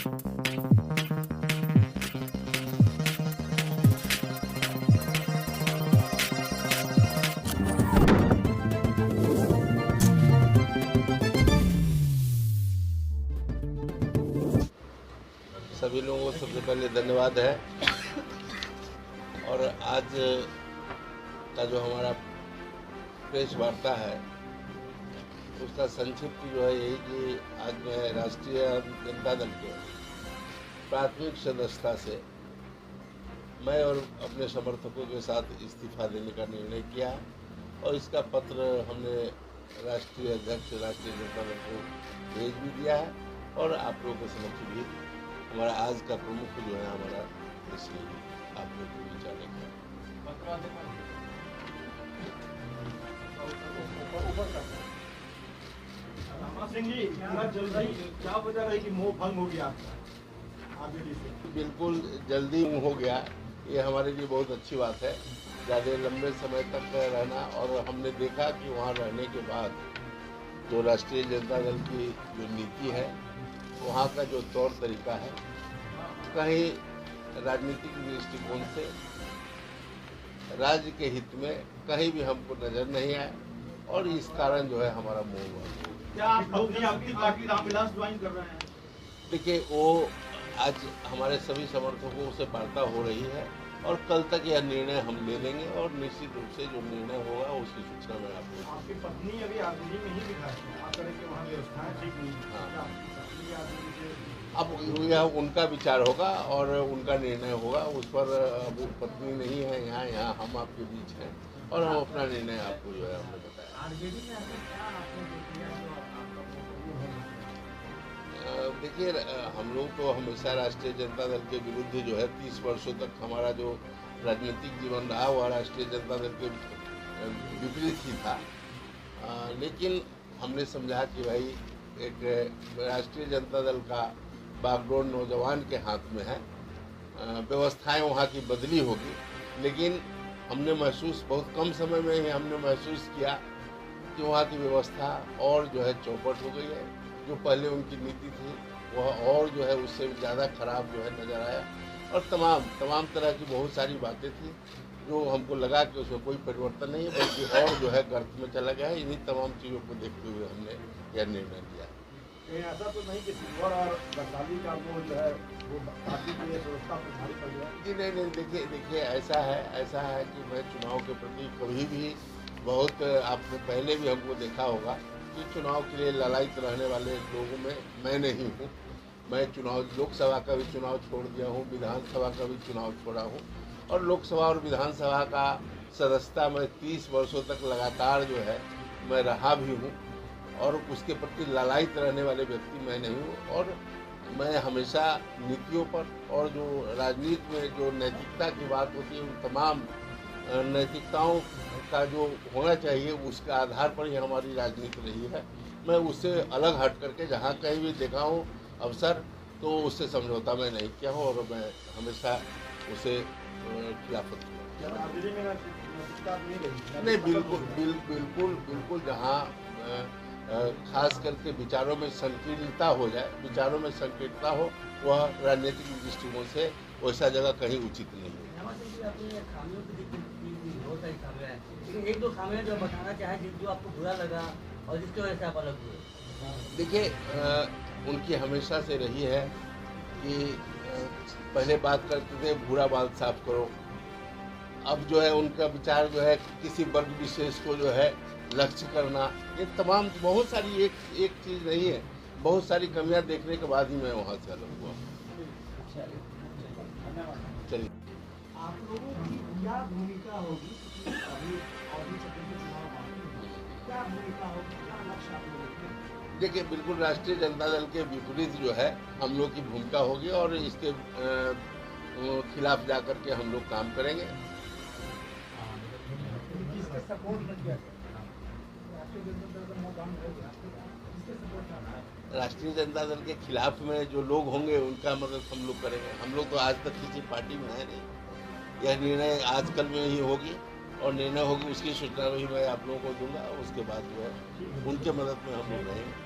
सभी लोगों को सबसे पहले धन्यवाद है। और आज का जो हमारा प्रेस वार्ता है उसका संक्षिप्त जो है यही कि आज मैं राष्ट्रीय जनता दल के प्राथमिक सदस्यता से मैं और अपने समर्थकों के साथ इस्तीफा देने का निर्णय किया और इसका पत्र हमने राष्ट्रीय अध्यक्ष राष्ट्रीय जनता दल को भेज भी दिया है और आप लोगों के समक्ष भी हमारा आज का प्रमुख जो है हमारा इसलिए आप लोग को विचार सिंह जी क्या वजह रही कि मोह भंग हो गया आपका? बिल्कुल जल्दी हो गया, ये हमारे लिए बहुत अच्छी बात है। ज़्यादा लंबे समय तक रहना और हमने देखा कि वहाँ रहने के बाद जो राष्ट्रीय जनता दल की जो नीति है वहाँ का जो तौर तरीका है कहीं राजनीतिक दृष्टिकोण से राज्य के हित में कहीं भी हमको नजर नहीं आया और इस कारण जो है हमारा मोह हुआ। क्या आप लोग आपकी पार्टी रामविलास ज्वाइन कर रहे हैं? देखिए वो आज हमारे सभी समर्थकों से वार्ता हो रही है और कल तक यह निर्णय हम ले लेंगे और निश्चित रूप से जो निर्णय होगा उसकी सूचना मैं आपको। आपकी पत्नी अभी आरजेडी में ही दिखा है, आप करें कि वहाँ व्यवस्थाएं ठीक नहीं है। हाँ। अब अब यह उनका विचार होगा और उनका निर्णय होगा उस पर। अब पत्नी नहीं है यहाँ हम आपके बीच हैं और हम अपना निर्णय आपको जो है हमने बताया। देखिए हम लोग तो हमेशा राष्ट्रीय जनता दल के विरुद्ध जो है 30 वर्षों तक हमारा जो राजनीतिक जीवन रहा वह राष्ट्रीय जनता दल के विपरीत ही था। लेकिन हमने समझा कि भाई एक राष्ट्रीय जनता दल का बागडोर नौजवान के हाथ में है, व्यवस्थाएं वहाँ की बदली होगी। लेकिन हमने महसूस बहुत कम समय में ही हमने महसूस किया कि वहाँ की व्यवस्था और जो है चौपट हो गई है। जो पहले उनकी नीति थी वह और जो है उससे ज़्यादा खराब जो है नज़र आया और तमाम तरह की बहुत सारी बातें थी जो हमको लगा कि उसमें कोई परिवर्तन नहीं है बल्कि और जो है गर्त में चला गया है। इन्हीं तमाम चीज़ों को देखते हुए हमने यह निर्णय लिया। ऐसा तो नहीं कि सिल्वर और वैशाली का वो जो है वो पार्टी के लिए व्यवस्था पर भारी पड़ गया? जी नहीं, देखिए ऐसा है कि मैं चुनाव के प्रति कभी भी बहुत, आपने पहले भी हमको देखा होगा कि चुनाव के लिए ललायित रहने वाले लोगों में मैं नहीं हूँ। मैं लोकसभा का भी चुनाव छोड़ दिया हूँ, विधानसभा का भी चुनाव छोड़ा हूँ और लोकसभा और विधानसभा का सदस्यता मैं 30 वर्षों तक लगातार जो है मैं रहा भी हूँ और उसके प्रति ललायित रहने वाले व्यक्ति मैं नहीं हूँ। और मैं हमेशा नीतियों पर और जो राजनीति में जो नैतिकता की बात होती है उन तमाम नैतिकताओं का जो होना चाहिए उसके आधार पर ही हमारी राजनीति रही है। मैं उससे अलग हट करके जहाँ कहीं भी देखा हूँ अवसर तो उससे समझौता मैं नहीं किया हूँ और मैं हमेशा उसे खिलाफत नहीं। बिल्कुल जहाँ खास करके विचारों में संकीर्णता हो जाए, विचारों में संकीर्णता हो, वह राजनीतिक दृष्टिकोण से वैसा जगह कहीं उचित नहीं है। एक दो खामियां जो बताना चाहे जो आपको बुरा लगा और जिसकी वजह से आप अलग हुए? देखिए उनकी हमेशा से रही है कि पहले बात करते थे बुरा बाल साफ करो। अब जो है उनका विचार जो है किसी वर्ग विशेष को जो है लक्ष्य करना, ये तमाम बहुत सारी एक चीज़ नहीं है, बहुत सारी कमियां देखने के बाद ही मैं वहाँ से अलग हुआ। चलिए आप लोगों की क्या भूमिका होगी अभी क्या भूमिका होगी, क्या लक्ष्य आप लोगों के? देखिए बिल्कुल राष्ट्रीय जनता दल के विपरीत जो है हम लोग की भूमिका होगी और इसके खिलाफ जाकर के हम लोग काम करेंगे। राष्ट्रीय जनता दल के खिलाफ में जो लोग होंगे उनका मदद हम लोग करेंगे। हम लोग तो आज तक किसी पार्टी में है नहीं। यह निर्णय आजकल में ही होगी और निर्णय होगी उसकी सूचना भी मैं आप लोगों को दूंगा। उसके बाद जो है उनके मदद में हम लोग रहेंगे।